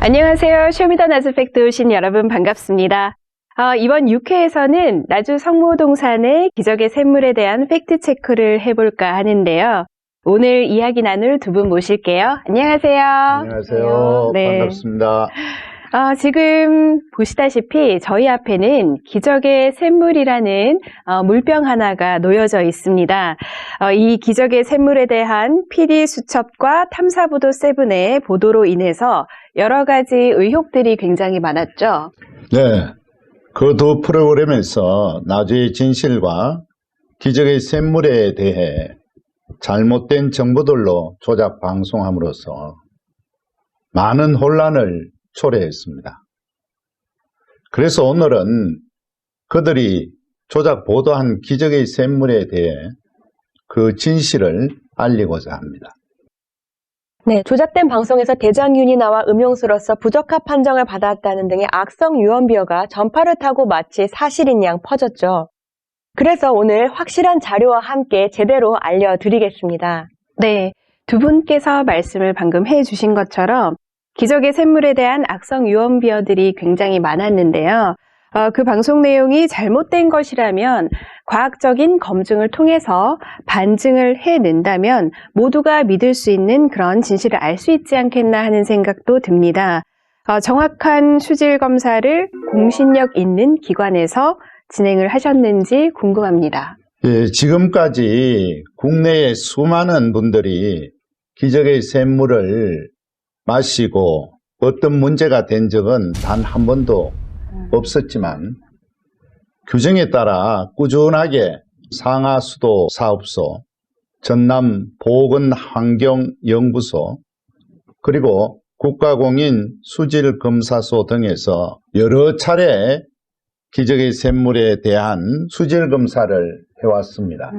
안녕하세요. 쇼미더 나주 팩트 오신 여러분 반갑습니다. 이번 6회에서는 나주 성모동산의 기적의 샘물에 대한 팩트 체크를 해볼까 하는데요. 오늘 이야기 나눌 두 분 모실게요. 안녕하세요. 안녕하세요. 네. 반갑습니다. 지금 보시다시피 저희 앞에는 기적의 샘물이라는 물병 하나가 놓여져 있습니다. 이 기적의 샘물에 대한 PD수첩과 탐사보도 7의 보도로 인해서 여러 가지 의혹들이 굉장히 많았죠. 네, 그 두 프로그램에서 나주의 진실과 기적의 샘물에 대해 잘못된 정보들로 조작 방송함으로써 많은 혼란을 초래했습니다. 그래서 오늘은 그들이 조작 보도한 기적의 샘물에 대해 그 진실을 알리고자 합니다. 네, 조작된 방송에서 대장균이 나와 음용수로서 부적합 판정을 받았다는 등의 악성 유언비어가 전파를 타고 마치 사실인 양 퍼졌죠. 그래서 오늘 확실한 자료와 함께 제대로 알려드리겠습니다. 네, 두 분께서 말씀을 방금 해주신 것처럼 기적의 샘물에 대한 악성 유언비어들이 굉장히 많았는데요. 그 방송 내용이 잘못된 것이라면 과학적인 검증을 통해서 반증을 해낸다면 모두가 믿을 수 있는 그런 진실을 알 수 있지 않겠나 하는 생각도 듭니다. 정확한 수질 검사를 공신력 있는 기관에서 진행을 하셨는지 궁금합니다. 예, 지금까지 국내의 수많은 분들이 기적의 샘물을 마시고 어떤 문제가 된 적은 단 한 번도 없었지만 규정에 따라 꾸준하게 상하수도 사업소, 전남보건환경연구소, 그리고 국가공인 수질검사소 등에서 여러 차례 기적의 샘물에 대한 수질검사를 해왔습니다.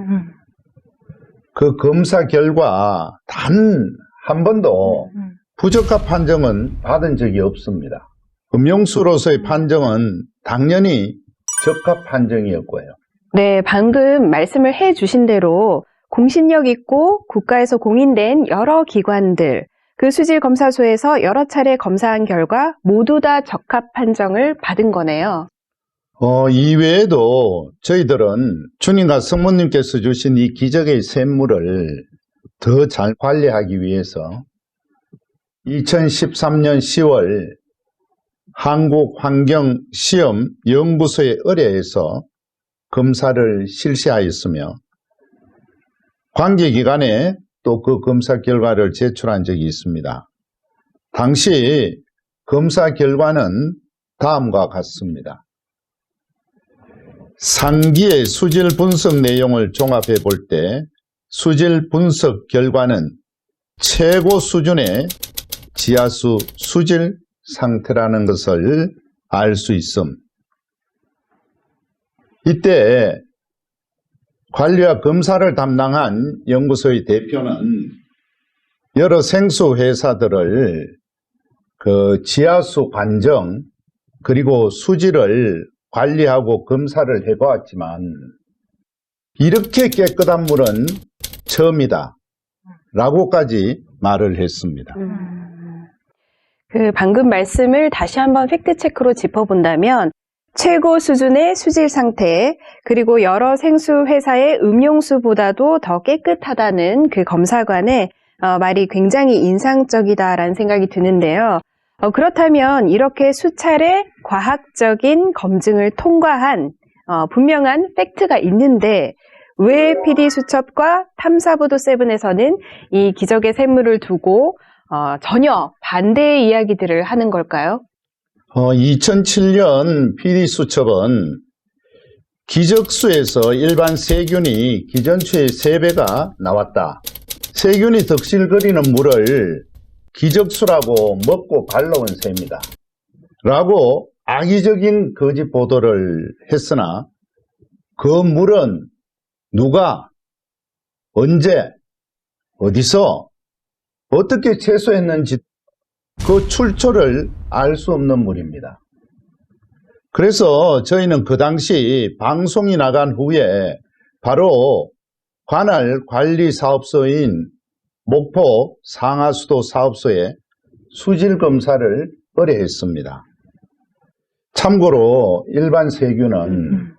그 검사 결과 단 한 번도 부적합 판정은 받은 적이 없습니다. 음용수로서의 판정은 당연히 적합 판정이었고요. 네, 방금 말씀을 해주신 대로 공신력 있고 국가에서 공인된 여러 기관들, 그 수질검사소에서 여러 차례 검사한 결과 모두 다 적합 판정을 받은 거네요. 이외에도 저희들은 주님과 성모님께서 주신 이 기적의 샘물을 더 잘 관리하기 위해서 2013년 10월 한국환경시험연구소의 의뢰에서 검사를 실시하였으며 관계기관에 또 그 검사 결과를 제출한 적이 있습니다. 당시 검사 결과는 다음과 같습니다. 상기의 수질 분석 내용을 종합해 볼 때 수질 분석 결과는 최고 수준의 지하수 수질 상태라는 것을 알 수 있음. 이때 관리와 검사를 담당한 연구소의 대표는 여러 생수 회사들을 그 지하수 관정 그리고 수질을 관리하고 검사를 해보았지만 이렇게 깨끗한 물은 처음이다 라고까지 말을 했습니다. 그 방금 말씀을 다시 한번 팩트체크로 짚어본다면 최고 수준의 수질 상태 그리고 여러 생수 회사의 음용수보다도 더 깨끗하다는 그 검사관의 말이 굉장히 인상적이다라는 생각이 드는데요. 그렇다면 이렇게 수차례 과학적인 검증을 통과한 분명한 팩트가 있는데 왜 PD수첩과 탐사보도 7에서는 이 기적의 샘물을 두고 전혀 반대의 이야기들을 하는 걸까요? 2007년 PD수첩은 기적수에서 일반 세균이 기존수의 3배가 나왔다. 세균이 덕실거리는 물을 기적수라고 먹고 갈라온 셈이다. 라고 악의적인 거짓 보도를 했으나 그 물은 누가, 언제, 어디서, 어떻게 채취했는지 그 출처를 알 수 없는 물입니다. 그래서 저희는 그 당시 방송이 나간 후에 바로 관할 관리사업소인 목포 상하수도 사업소에 수질검사를 의뢰했습니다. 참고로 일반 세균은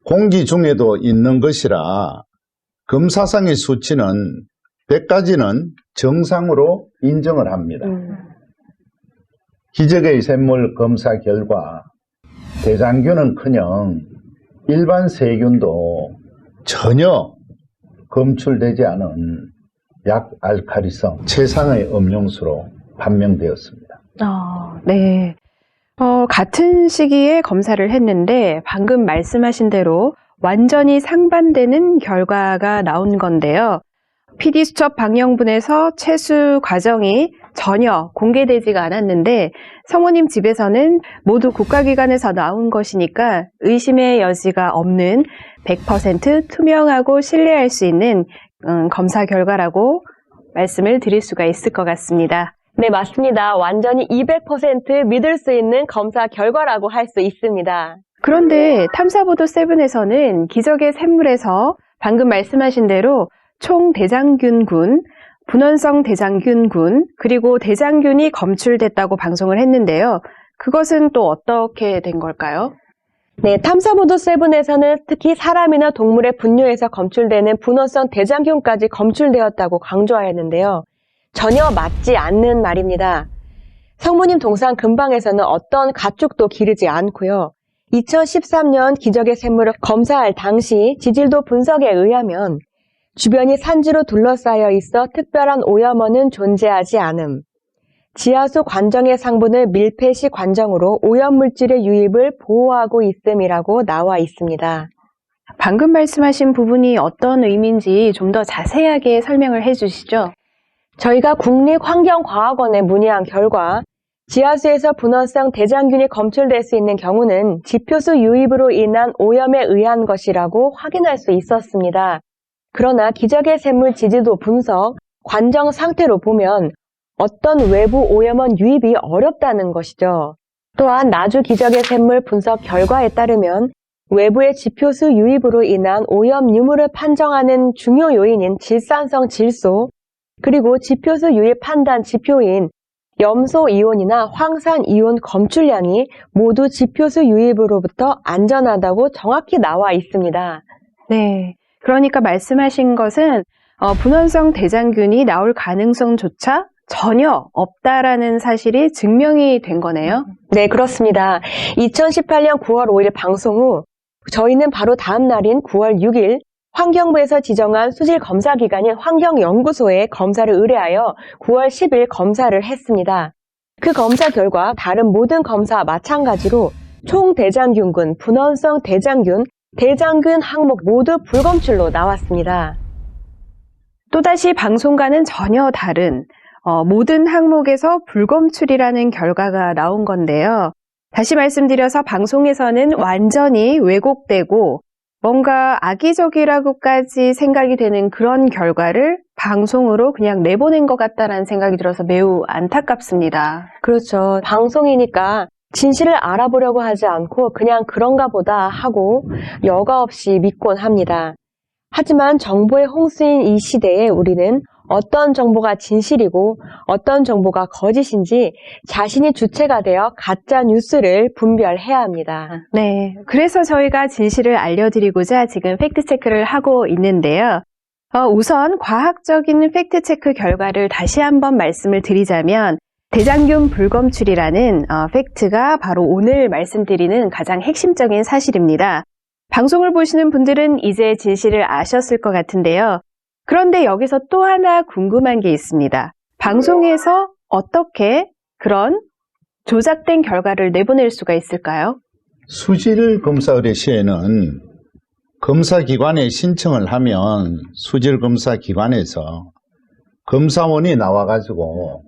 공기 중에도 있는 것이라 검사상의 수치는 100까지는 정상으로 인정을 합니다. 기적의 샘물 검사 결과 대장균은커녕 일반 세균도 전혀 검출되지 않은 약알칼리성 최상의 음용수로 판명되었습니다. 네. 같은 시기에 검사를 했는데 방금 말씀하신 대로 완전히 상반되는 결과가 나온 건데요. PD수첩 방영분에서 채수 과정이 전혀 공개되지가 않았는데 성모님 집에서는 모두 국가기관에서 나온 것이니까 의심의 여지가 없는 100% 투명하고 신뢰할 수 있는 검사 결과라고 말씀을 드릴 수가 있을 것 같습니다. 네, 맞습니다. 완전히 200% 믿을 수 있는 검사 결과라고 할 수 있습니다. 그런데 탐사보도 7에서는 기적의 샘물에서 방금 말씀하신 대로 총 대장균군, 분원성 대장균군, 그리고 대장균이 검출됐다고 방송을 했는데요. 그것은 또 어떻게 된 걸까요? 네, 탐사보도 7에서는 특히 사람이나 동물의 분뇨에서 검출되는 분원성 대장균까지 검출되었다고 강조하였는데요. 전혀 맞지 않는 말입니다. 성모님 동산 근방에서는 어떤 가축도 기르지 않고요. 2013년 기적의 샘물을 검사할 당시 지질도 분석에 의하면 주변이 산지로 둘러싸여 있어 특별한 오염원은 존재하지 않음. 지하수 관정의 상분을 밀폐식 관정으로 오염물질의 유입을 보호하고 있음이라고 나와 있습니다. 방금 말씀하신 부분이 어떤 의미인지 좀 더 자세하게 설명을 해주시죠. 저희가 국립환경과학원에 문의한 결과 지하수에서 분원성 대장균이 검출될 수 있는 경우는 지표수 유입으로 인한 오염에 의한 것이라고 확인할 수 있었습니다. 그러나 기적의 샘물 지지도 분석, 관정 상태로 보면 어떤 외부 오염원 유입이 어렵다는 것이죠. 또한 나주 기적의 샘물 분석 결과에 따르면 외부의 지표수 유입으로 인한 오염 유무를 판정하는 중요 요인인 질산성 질소, 그리고 지표수 유입 판단 지표인 염소 이온이나 황산 이온 검출량이 모두 지표수 유입으로부터 안전하다고 정확히 나와 있습니다. 네. 그러니까 말씀하신 것은 분원성 대장균이 나올 가능성조차 전혀 없다라는 사실이 증명이 된 거네요. 네, 그렇습니다. 2018년 9월 5일 방송 후 저희는 바로 다음 날인 9월 6일 환경부에서 지정한 수질 검사 기관인 환경연구소에 검사를 의뢰하여 9월 10일 검사를 했습니다. 그 검사 결과 다른 모든 검사와 마찬가지로 총 대장균군, 분원성 대장균, 대장균 항목 모두 불검출로 나왔습니다. 또다시 방송과는 전혀 다른 모든 항목에서 불검출이라는 결과가 나온 건데요. 다시 말씀드려서 방송에서는 완전히 왜곡되고 뭔가 악의적이라고까지 생각이 되는 그런 결과를 방송으로 그냥 내보낸 것 같다는 생각이 들어서 매우 안타깝습니다. 그렇죠. 방송이니까 진실을 알아보려고 하지 않고 그냥 그런가 보다 하고 여과 없이 믿곤 합니다. 하지만 정보의 홍수인 이 시대에 우리는 어떤 정보가 진실이고 어떤 정보가 거짓인지 자신이 주체가 되어 가짜 뉴스를 분별해야 합니다. 네, 그래서 저희가 진실을 알려드리고자 지금 팩트체크를 하고 있는데요. 우선 과학적인 팩트체크 결과를 다시 한번 말씀을 드리자면 대장균 불검출이라는 팩트가 바로 오늘 말씀드리는 가장 핵심적인 사실입니다. 방송을 보시는 분들은 이제 진실을 아셨을 것 같은데요. 그런데 여기서 또 하나 궁금한 게 있습니다. 방송에서 어떻게 그런 조작된 결과를 내보낼 수가 있을까요? 수질 검사 의뢰 시에는 검사기관에 신청을 하면 수질검사기관에서 검사원이 나와가지고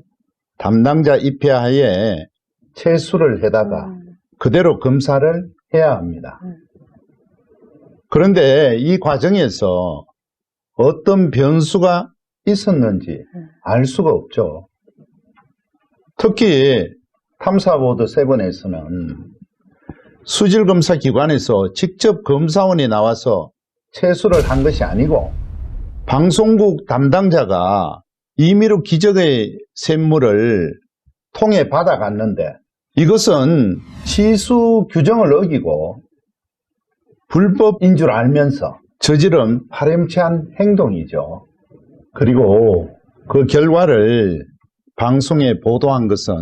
담당자 입회하에 채수를 해다가 그대로 검사를 해야 합니다. 그런데 이 과정에서 어떤 변수가 있었는지 알 수가 없죠. 특히 탐사보도 7에서는 수질검사기관에서 직접 검사원이 나와서 채수를 한 것이 아니고 방송국 담당자가 임의로 기적의 샘물을 통에 받아갔는데 이것은 치수 규정을 어기고 불법인 줄 알면서 저지른 파렴치한 행동이죠. 그리고 그 결과를 방송에 보도한 것은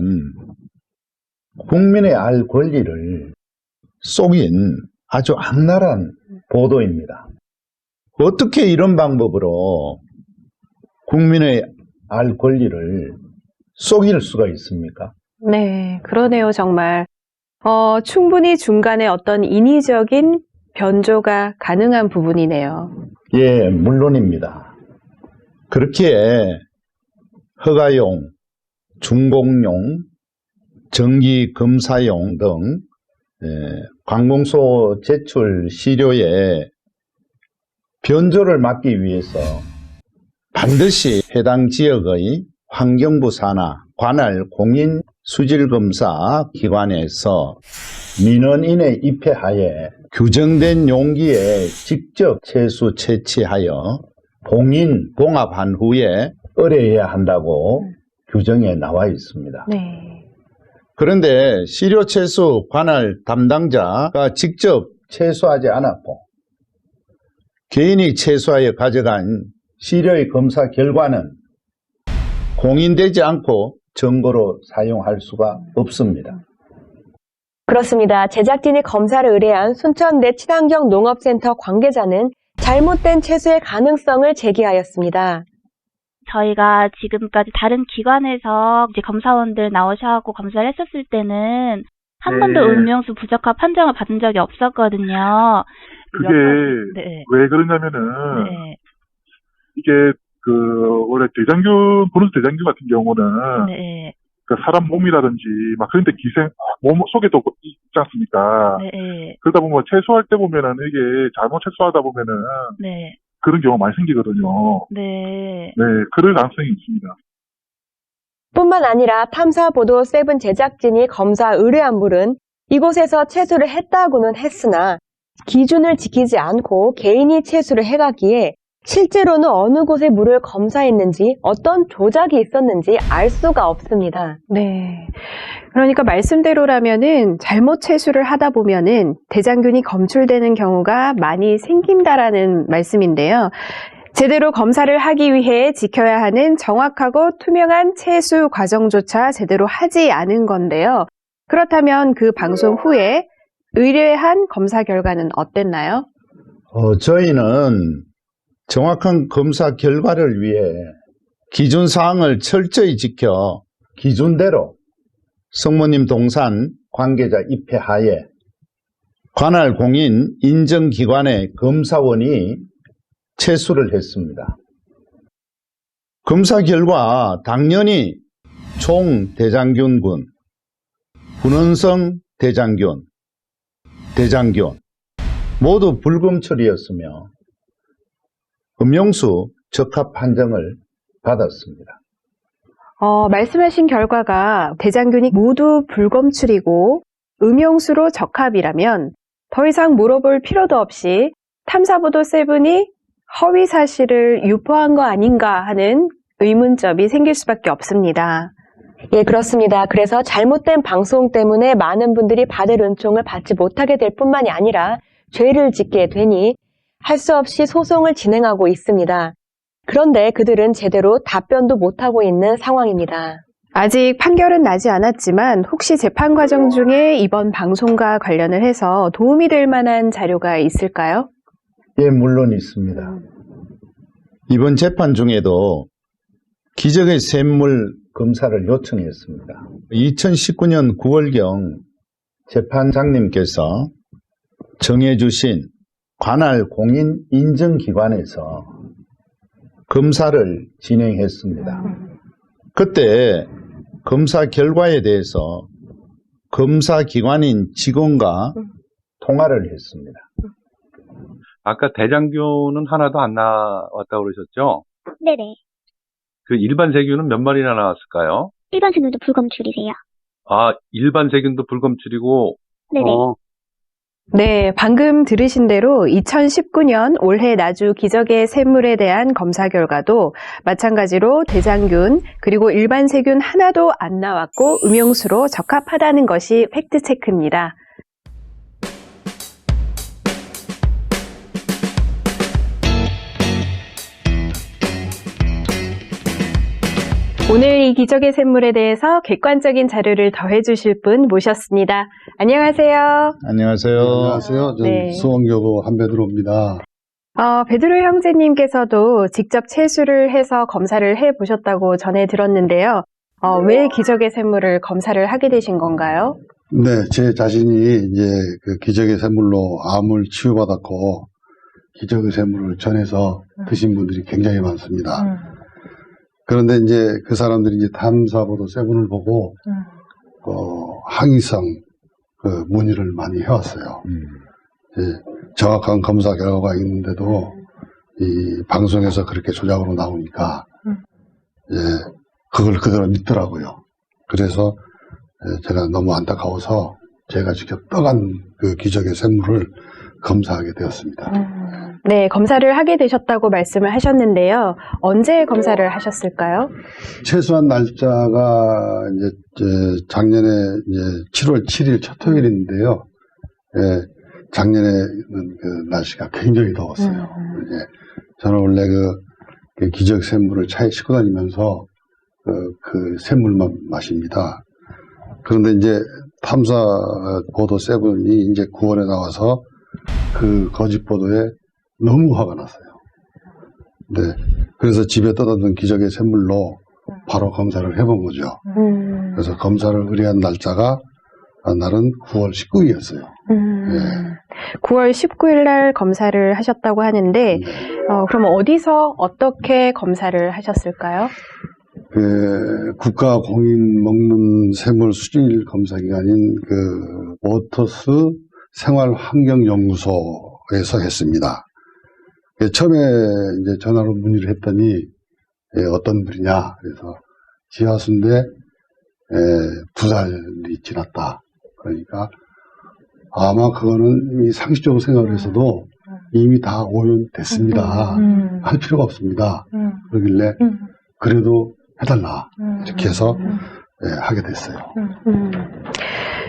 국민의 알 권리를 속인 아주 악랄한 보도입니다. 어떻게 이런 방법으로 국민의 알 권리를 속일 수가 있습니까? 네, 그러네요, 정말. 충분히 중간에 어떤 인위적인 변조가 가능한 부분이네요. 예, 물론입니다. 그렇기에 허가용, 중공용, 정기검사용 등 관공서 제출 시료에 변조를 막기 위해서 반드시 해당 지역의 환경부 산하 관할 공인 수질검사 기관에서 민원인의 입회하에 규정된 용기에 직접 채수 채취하여 봉인 봉합한 후에 의뢰해야 한다고 규정에 나와 있습니다. 네. 그런데 시료 채수 관할 담당자가 직접 채수하지 않았고 개인이 채수하여 가져간 시료의 검사 결과는 공인되지 않고 증거로 사용할 수가 없습니다. 그렇습니다. 제작진이 검사를 의뢰한 순천대 친환경 농업센터 관계자는 잘못된 채수의 가능성을 제기하였습니다. 저희가 지금까지 다른 기관에서 이제 검사원들 나오셔서 검사를 했었을 때는 한 번도 음용수 부적합 판정을 받은 적이 없었거든요. 그게 네. 왜 그러냐면은 네. 이게 원래 분홍 대장균 같은 경우는 네. 그 사람 몸이라든지 막 그런 데 몸 속에도 있지 않습니까? 네. 그러다 보면 채소할 때 보면은 이게 잘못 채소하다 보면은 네. 그런 경우가 많이 생기거든요. 네. 네, 그럴 가능성이 있습니다. 뿐만 아니라 탐사보도 세븐 제작진이 검사 의뢰한 물은 이곳에서 채수를 했다고는 했으나 기준을 지키지 않고 개인이 채수를 해가기에 실제로는 어느 곳의 물을 검사했는지 어떤 조작이 있었는지 알 수가 없습니다. 네. 그러니까 말씀대로라면은 잘못 채수를 하다 보면은 대장균이 검출되는 경우가 많이 생긴다라는 말씀인데요. 제대로 검사를 하기 위해 지켜야 하는 정확하고 투명한 채수 과정조차 제대로 하지 않은 건데요. 그렇다면 그 방송 후에 의뢰한 검사 결과는 어땠나요? 저희는 정확한 검사 결과를 위해 기준 사항을 철저히 지켜 기준대로 성모님 동산 관계자 입회하에 관할 공인 인정기관의 검사원이 채수를 했습니다. 검사 결과 당연히 총 대장균군, 분원성 대장균, 대장균 모두 불검출이었으며 음용수 적합 판정을 받았습니다. 말씀하신 결과가 대장균이 모두 불검출이고 음용수로 적합이라면 더 이상 물어볼 필요도 없이 탐사보도 세븐이 허위 사실을 유포한 거 아닌가 하는 의문점이 생길 수밖에 없습니다. 예, 그렇습니다. 그래서 잘못된 방송 때문에 많은 분들이 받을 은총을 받지 못하게 될 뿐만이 아니라 죄를 짓게 되니 할 수 없이 소송을 진행하고 있습니다. 그런데 그들은 제대로 답변도 못하고 있는 상황입니다. 아직 판결은 나지 않았지만 혹시 재판 과정 중에 이번 방송과 관련을 해서 도움이 될 만한 자료가 있을까요? 예, 물론 있습니다. 이번 재판 중에도 기적의 샘물 검사를 요청했습니다. 2019년 9월경 재판장님께서 정해주신 관할 공인 인정기관에서 검사를 진행했습니다. 그때 검사 결과에 대해서 검사기관인 직원과 통화를 했습니다. 아까 대장균은 하나도 안 나왔다고 그러셨죠? 네네. 그 일반 세균은 몇 마리나 나왔을까요? 일반 세균도 불검출이세요. 아, 일반 세균도 불검출이고, 네네. 네, 방금 들으신 대로 2019년 올해 나주 기적의 샘물에 대한 검사 결과도 마찬가지로 대장균 그리고 일반 세균 하나도 안 나왔고 음용수로 적합하다는 것이 팩트체크입니다. 오늘 이 기적의 샘물에 대해서 객관적인 자료를 더해주실 분 모셨습니다. 안녕하세요. 안녕하세요. 안녕하세요. 저는 네. 수원교구 한베드로입니다. 베드로 형제님께서도 직접 채수를 해서 검사를 해보셨다고 전해 들었는데요. 왜 기적의 샘물을 검사를 하게 되신 건가요? 네, 제 자신이 이제 그 기적의 샘물로 암을 치유받았고 기적의 샘물을 전해서 드신 분들이 굉장히 많습니다. 그런데 이제 그 사람들이 이제 탐사보도 세븐을 보고 항의성 그 문의를 많이 해왔어요. 정확한 검사 결과가 있는데도 이 방송에서 그렇게 조작으로 나오니까 그걸 그대로 믿더라고요. 그래서 제가 너무 안타까워서 제가 직접 떠간 그 기적의 샘물을 검사하게 되었습니다. 네, 검사를 하게 되셨다고 말씀을 하셨는데요. 언제 검사를 하셨을까요? 최소한 날짜가 이제 작년에 이제 7월 7일 첫 토요일인데요. 작년에는 그 날씨가 굉장히 더웠어요. 이제 저는 원래 그 기적 샘물을 차에 싣고 다니면서 그 샘물만 마십니다. 그런데 이제 탐사 보도 세븐이 이제 9월에 나와서 그 거짓 보도에 너무 화가 났어요. 네. 그래서 집에 떠다던 기적의 샘물로 바로 검사를 해본 거죠. 그래서 검사를 의뢰한 날짜가 날은 9월 19일이었어요. 9월 19일 날 검사를 하셨다고 하는데, 그럼 어디서 어떻게 검사를 하셨을까요? 그 국가 공인 먹는 샘물 수질 검사 기관인 그 워터스 생활환경연구소에서 했습니다. 처음에 이제 전화로 문의를 했더니 어떤 분이냐 그래서 지하수인데 2달이 지났다. 그러니까 아마 그거는 이미 상식적으로 생각을 해서도 이미 다 오염됐습니다. 할 필요가 없습니다. 그러길래 그래도 해달라 이렇게 해서 하게 됐어요.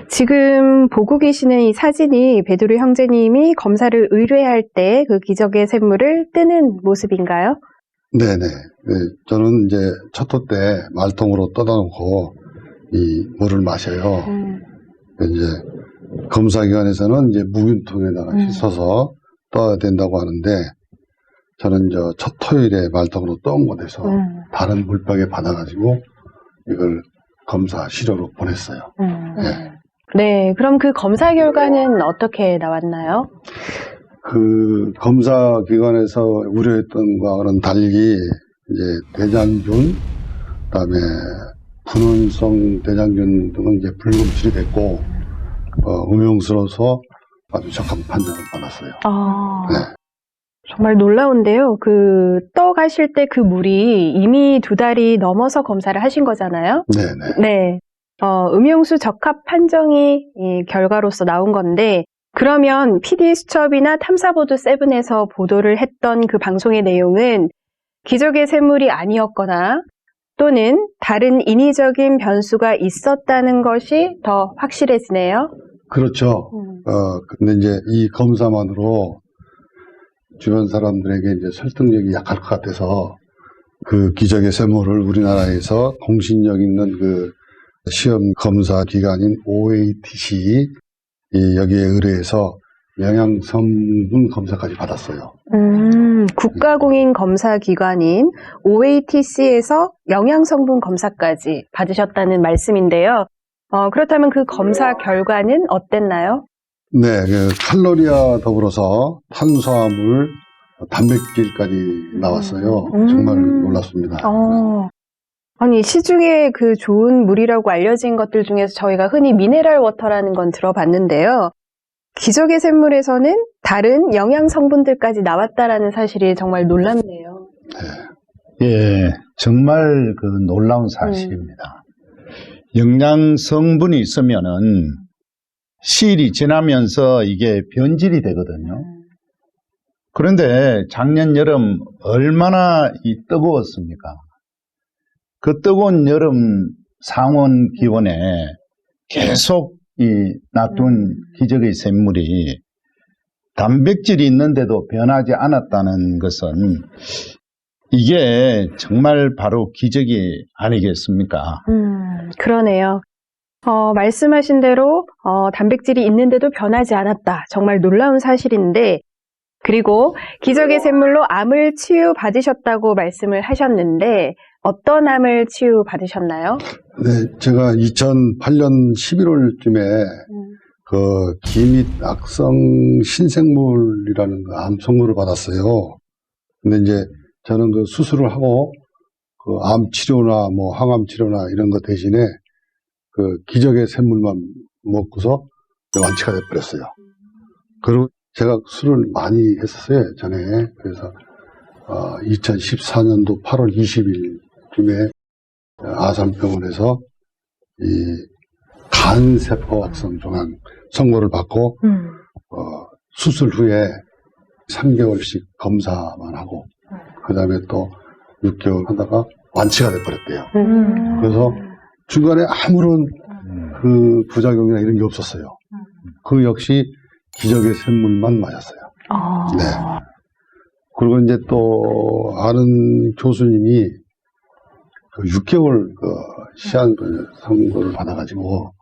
지금 보고 계시는 이 사진이 베드로 형제님이 검사를 의뢰할 때 그 기적의 샘물을 뜨는 모습인가요? 네네. 저는 이제 첫토 때 말통으로 떠다 놓고 이 물을 마셔요. 이제 검사기관에서는 이제 묵윤통에다가 씻어서 떠야 된다고 하는데 저는 첫 토요일에 말통으로 떠온 곳에서 다른 물병에 받아가지고 이걸 검사 시료로 보냈어요. 네, 그럼 그 검사 결과는 어떻게 나왔나요? 그 검사 기관에서 우려했던 거와는 달리 이제 대장균, 그다음에 분원성 대장균 등은 이제 불검출이 됐고 음용수로서 아주 적합한 판정을 받았어요. 네. 정말 놀라운데요. 그 떠가실 때 그 물이 이미 2달이 넘어서 검사를 하신 거잖아요. 네네. 네. 음용수 적합 판정이 이 결과로서 나온 건데, 그러면 PD수첩이나 탐사보도 세븐에서 보도를 했던 그 방송의 내용은 기적의 샘물이 아니었거나 또는 다른 인위적인 변수가 있었다는 것이 더 확실해지네요. 그렇죠. 근데 이제 이 검사만으로 주변 사람들에게 이제 설득력이 약할 것 같아서 그 기적의 샘물을 우리나라에서 공신력 있는 그 시험 검사 기관인 OATC 여기에 의뢰해서 영양 성분 검사까지 받았어요. 국가공인 검사 기관인 OATC에서 영양 성분 검사까지 받으셨다는 말씀인데요. 그렇다면 그 검사 결과는 어땠나요? 네, 그 칼로리와 더불어서 탄수화물, 단백질까지 나왔어요. 정말 놀랐습니다. 아니, 시중에 그 좋은 물이라고 알려진 것들 중에서 저희가 흔히 미네랄 워터라는 건 들어봤는데요. 기적의 샘물에서는 다른 영양 성분들까지 나왔다라는 사실이 정말 놀랍네요. 예, 정말 그 놀라운 사실입니다. 영양 성분이 있으면은 시일이 지나면서 이게 변질이 되거든요. 그런데 작년 여름 얼마나 뜨거웠습니까? 그 뜨거운 여름 상온 기온에 계속 놔둔 기적의 샘물이 단백질이 있는데도 변하지 않았다는 것은 이게 정말 바로 기적이 아니겠습니까? 그러네요. 말씀하신 대로 단백질이 있는데도 변하지 않았다. 정말 놀라운 사실인데, 그리고 기적의 샘물로 암을 치유받으셨다고 말씀을 하셨는데 어떤 암을 치유받으셨나요? 네, 제가 2008년 11월쯤에 그 기밋 악성 신생물이라는 암 선고를 받았어요. 근데 이제 저는 그 수술을 하고 그 암 치료나 뭐 항암 치료나 이런 거 대신에 그 기적의 샘물만 먹고서 완치가 돼버렸어요. 그리고 제가 술을 많이 했었어요, 전에. 그래서 2014년도 8월 20일쯤에 아산병원에서 이 간세포 악성 종양 선고를 받고 수술 후에 3개월씩 검사만 하고 그 다음에 또 6개월 하다가 완치가 돼버렸대요. 그래서 중간에 아무런 그 부작용이나 이런 게 없었어요. 그 역시 기적의 샘물만 맞았어요. 네. 그리고 이제 또 아는 교수님이 그 6개월 그 시한 선고를 받아가지고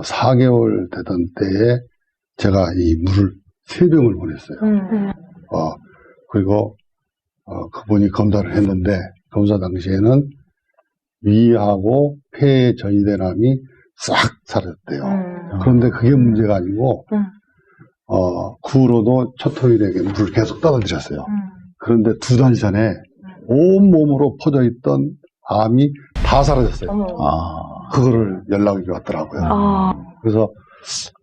4개월 되던 때에 제가 이 물을 3병을 보냈어요. 그리고 그분이 검사를 했는데 검사 당시에는 위하고 폐에 전이된 암이 싹 사라졌대요. 그런데 그게 문제가 아니고 그 후로도 초토일에게 물을 계속 떠들으셨어요. 그런데 2달 전에 온몸으로 퍼져있던 암이 다 사라졌어요. 그거를 연락이 왔더라고요. 그래서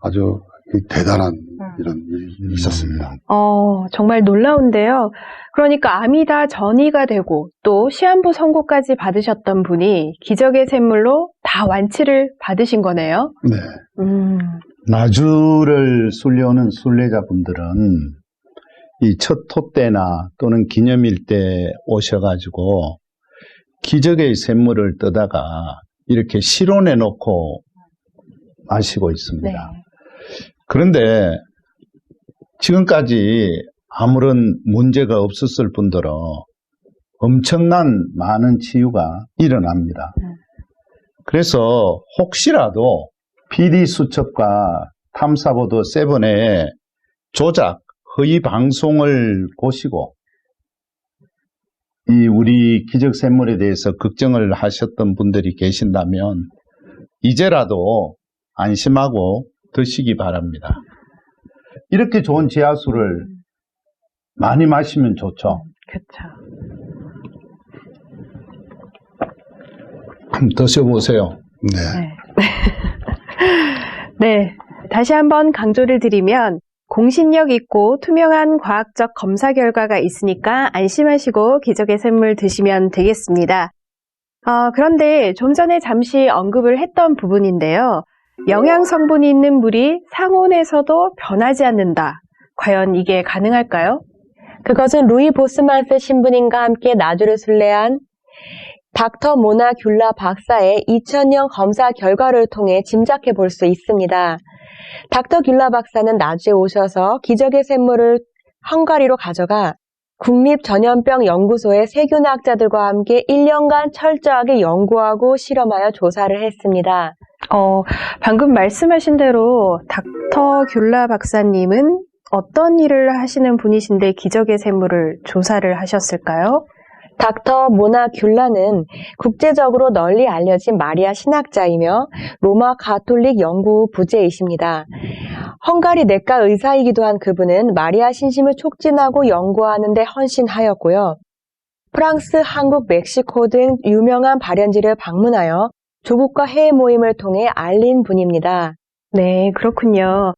아주 대단한 이런 일이 있었습니다. 정말 놀라운데요. 그러니까 암이 다 전이가 되고 또 시한부 선고까지 받으셨던 분이 기적의 샘물로 다 완치를 받으신 거네요. 네. 나주를 순례오는 순례자분들은 이 첫 토 때나 또는 기념일 때 오셔가지고 기적의 샘물을 떠다가 이렇게 실온에 놓고 마시고 있습니다. 네. 그런데 지금까지 아무런 문제가 없었을 뿐더러 엄청난 많은 치유가 일어납니다. 그래서 혹시라도 PD수첩과 탐사보도 7의 조작, 허위 방송을 보시고 이 우리 기적샘물에 대해서 걱정을 하셨던 분들이 계신다면 이제라도 안심하고 드시기 바랍니다. 이렇게 좋은 지하수를 많이 마시면 좋죠. 그렇죠. 그럼 드셔보세요. 네. 네. 다시 한번 강조를 드리면 공신력 있고 투명한 과학적 검사 결과가 있으니까 안심하시고 기적의 샘물 드시면 되겠습니다. 그런데 좀 전에 잠시 언급을 했던 부분인데요. 영양 성분이 있는 물이 상온에서도 변하지 않는다. 과연 이게 가능할까요? 그것은 루이 보스만스 신부님과 함께 나주를 순례한 닥터 모나 귤라 박사의 2000년 검사 결과를 통해 짐작해 볼 수 있습니다. 닥터 귤라 박사는 나주에 오셔서 기적의 샘물을 헝가리로 가져가 국립전염병연구소의 세균학자들과 함께 1년간 철저하게 연구하고 실험하여 조사를 했습니다. 방금 말씀하신 대로 닥터 귤라 박사님은 어떤 일을 하시는 분이신데 기적의 샘물을 조사를 하셨을까요? 닥터 모나 귤라는 국제적으로 널리 알려진 마리아 신학자이며 로마 가톨릭 연구 부재이십니다. 헝가리 내과 의사이기도 한 그분은 마리아 신심을 촉진하고 연구하는 데 헌신하였고요. 프랑스, 한국, 멕시코 등 유명한 발연지를 방문하여 조국과 해외 모임을 통해 알린 분입니다. 네, 그렇군요.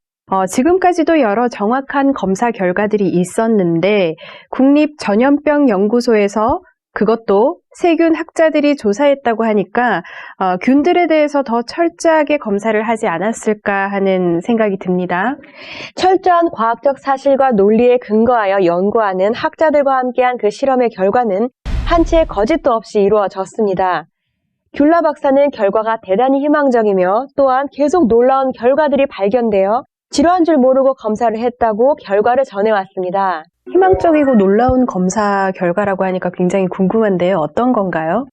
지금까지도 여러 정확한 검사 결과들이 있었는데 국립전염병연구소에서 그것도 세균 학자들이 조사했다고 하니까 균들에 대해서 더 철저하게 검사를 하지 않았을까 하는 생각이 듭니다. 철저한 과학적 사실과 논리에 근거하여 연구하는 학자들과 함께한 그 실험의 결과는 한치의 거짓도 없이 이루어졌습니다. 귤라 박사는 결과가 대단히 희망적이며 또한 계속 놀라운 결과들이 발견되어 질환 줄 모르고 검사를 했다고 결과를 전해왔습니다. 희망적이고 놀라운 검사 결과라고 하니까 굉장히 궁금한데요. 어떤 건가요?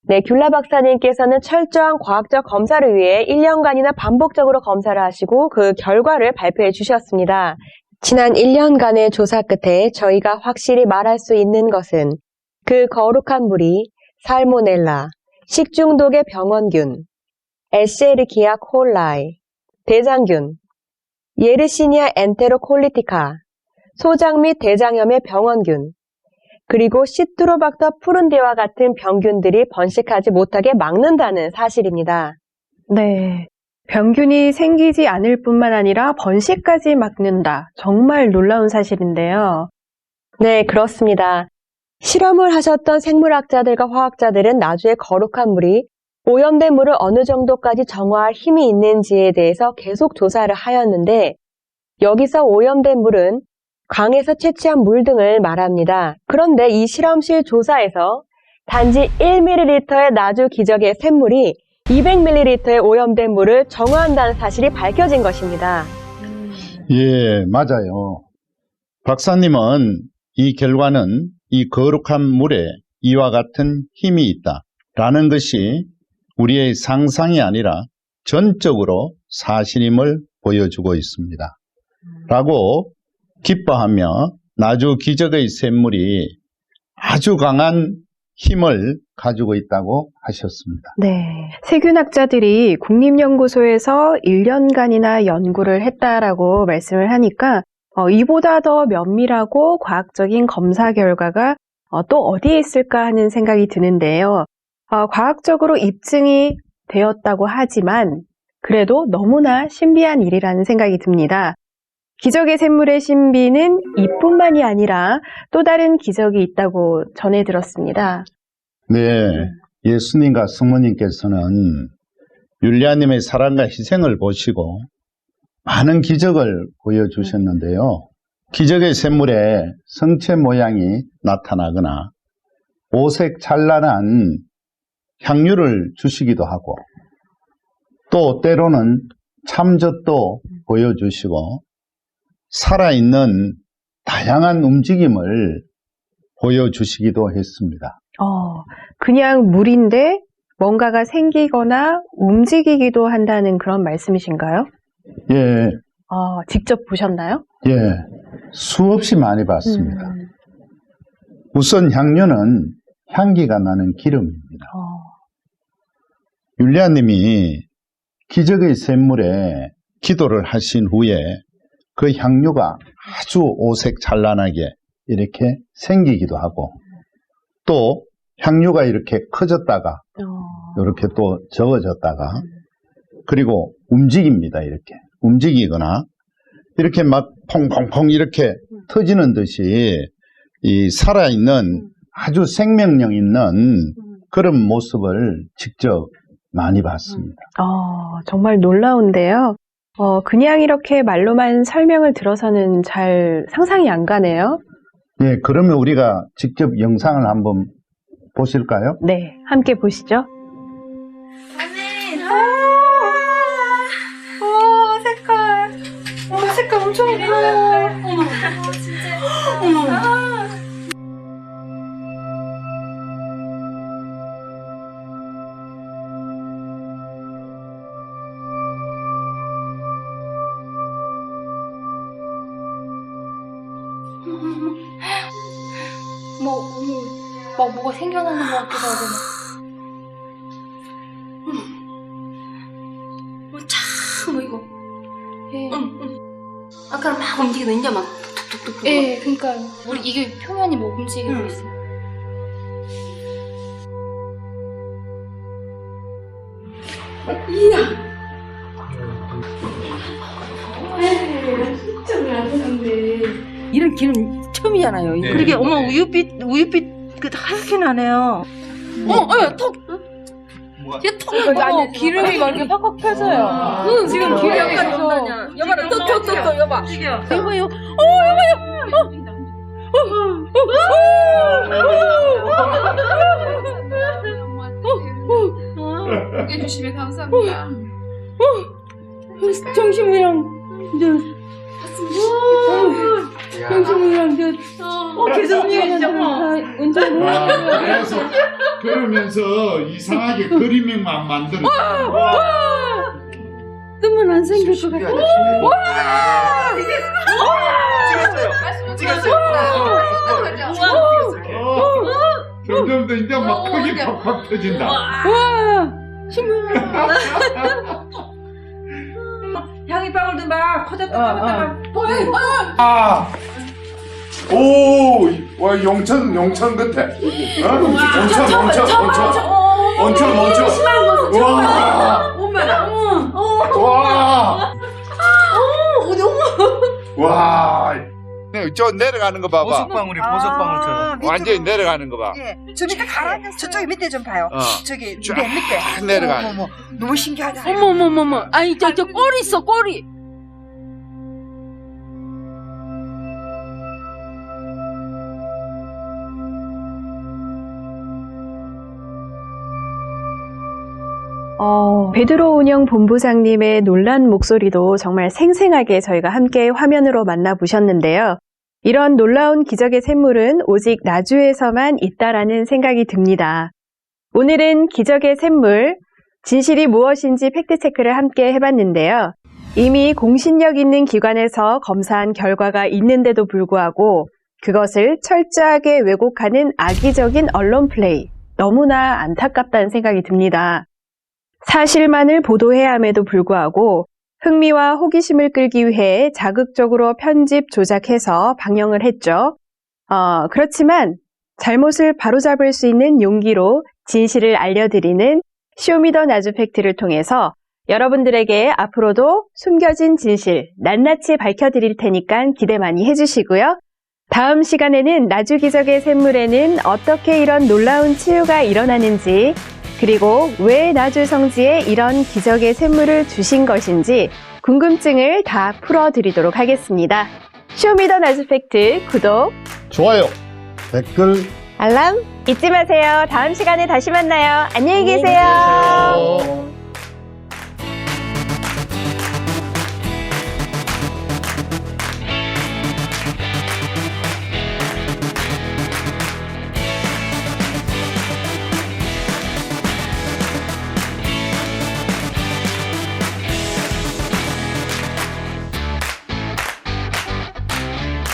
네, 귤라 박사님께서는 철저한 과학적 검사를 위해 1년간이나 반복적으로 검사를 하시고 그 결과를 발표해 주셨습니다. 지난 1년간의 조사 끝에 저희가 확실히 말할 수 있는 것은 그 거룩한 물이 살모넬라, 식중독의 병원균, 에셰르키아 콜라이, 대장균, 예르시니아 엔테로콜리티카, 소장 및 대장염의 병원균, 그리고 시트로박터 푸른디와 같은 병균들이 번식하지 못하게 막는다는 사실입니다. 네. 병균이 생기지 않을 뿐만 아니라 번식까지 막는다. 정말 놀라운 사실인데요. 네, 그렇습니다. 실험을 하셨던 생물학자들과 화학자들은 나주의 거룩한 물이 오염된 물을 어느 정도까지 정화할 힘이 있는지에 대해서 계속 조사를 하였는데 여기서 오염된 물은 강에서 채취한 물 등을 말합니다. 그런데 이 실험실 조사에서 단지 1ml의 나주 기적의 샘물이 200ml의 오염된 물을 정화한다는 사실이 밝혀진 것입니다. 예, 맞아요. 박사님은 이 결과는 이 거룩한 물에 이와 같은 힘이 있다라는 것이 우리의 상상이 아니라 전적으로 사실임을 보여주고 있습니다. 라고 기뻐하며 나주 기적의 샘물이 아주 강한 힘을 가지고 있다고 하셨습니다. 네. 세균학자들이 국립연구소에서 1년간이나 연구를 했다라고 말씀을 하니까 이보다 더 면밀하고 과학적인 검사 결과가 또 어디에 있을까 하는 생각이 드는데요. 과학적으로 입증이 되었다고 하지만 그래도 너무나 신비한 일이라는 생각이 듭니다. 기적의 샘물의 신비는 이뿐만이 아니라 또 다른 기적이 있다고 전해 들었습니다. 네, 예수님과 성모님께서는 율리아님의 사랑과 희생을 보시고 많은 기적을 보여주셨는데요. 기적의 샘물에 성체 모양이 나타나거나 오색 찬란한 향유를 주시기도 하고 또 때로는 참젓도 보여주시고 살아있는 다양한 움직임을 보여주시기도 했습니다. 그냥 물인데 뭔가가 생기거나 움직이기도 한다는 그런 말씀이신가요? 예, 직접 보셨나요? 예, 수없이 많이 봤습니다. 우선 향유는 향기가 나는 기름입니다. 율리아님이 기적의 샘물에 기도를 하신 후에 그 향유가 아주 오색 찬란하게 이렇게 생기기도 하고 또 향유가 이렇게 커졌다가 이렇게 또 적어졌다가 그리고 움직입니다. 이렇게 움직이거나 이렇게 막 퐁퐁퐁 이렇게 터지는 듯이 이 살아있는 아주 생명력 있는 그런 모습을 직접 많이 봤습니다. 정말 놀라운데요. 그냥 이렇게 말로만 설명을 들어서는 잘 상상이 안 가네요. 네, 그러면 우리가 직접 영상을 한번 보실까요? 네, 함께 보시죠. 색깔 엄청 예뻐. 어머, 진짜. 어머. 막 뭐가 생겨나는 것 같기도 하고 참 이거 아까랑 막 움직이는 이제 막 툭툭툭툭 예, 그러니까요. 우리 이게 표면이 뭐 움직이고 있어. 이야 진짜 안 이런 기름 처음이잖아요. 네. 그러게 어머 우유빛 그 하얗게 나네요. 턱. 얘 턱. 기름이 막 이렇게 팍팍 펴져요. 지금 기름이 펴져. 여봐라, 또, 여봐. 여봐요. 해주시면 감사합니다. 정신이랑, 정신이랑, 계속이랑, 그래서 그러면서 이상하게 그림만 만들어. 뜨면 안 생길 것 같아. 점점 더 이제 막 크게 팍팍 터진다. 향이 방울도 막 커졌다. 와 용천 같아. 온천. 와. 저 내려가는 거 봐봐. 보석방울처럼. 완전히 내려가는 거 봐. 예, 저 밑에 가라앉았어요. 저쪽에 밑에 좀 봐요. 저기 쫙 밑에. 내려가. 어머, 너무 신기하다. 어머머머머. 아니, 저 꼬리 있어, 꼬리. 베드로 운영 본부장님의 놀란 목소리도 정말 생생하게 저희가 함께 화면으로 만나보셨는데요. 이런 놀라운 기적의 샘물은 오직 나주에서만 있다라는 생각이 듭니다. 오늘은 기적의 샘물, 진실이 무엇인지 팩트체크를 함께 해봤는데요. 이미 공신력 있는 기관에서 검사한 결과가 있는데도 불구하고 그것을 철저하게 왜곡하는 악의적인 언론 플레이, 너무나 안타깝다는 생각이 듭니다. 사실만을 보도해야 함에도 불구하고 흥미와 호기심을 끌기 위해 자극적으로 편집, 조작해서 방영을 했죠. 그렇지만 잘못을 바로잡을 수 있는 용기로 진실을 알려드리는 쇼미더 나주 팩트를 통해서 여러분들에게 앞으로도 숨겨진 진실 낱낱이 밝혀드릴 테니까 기대 많이 해주시고요. 다음 시간에는 나주 기적의 샘물에는 어떻게 이런 놀라운 치유가 일어나는지, 그리고 왜 나주 성지에 이런 기적의 샘물을 주신 것인지 궁금증을 다 풀어드리도록 하겠습니다. 쇼미더 나주 팩트 구독, 좋아요. 댓글 알람 잊지 마세요. 다음 시간에 다시 만나요. 안녕히 계세요.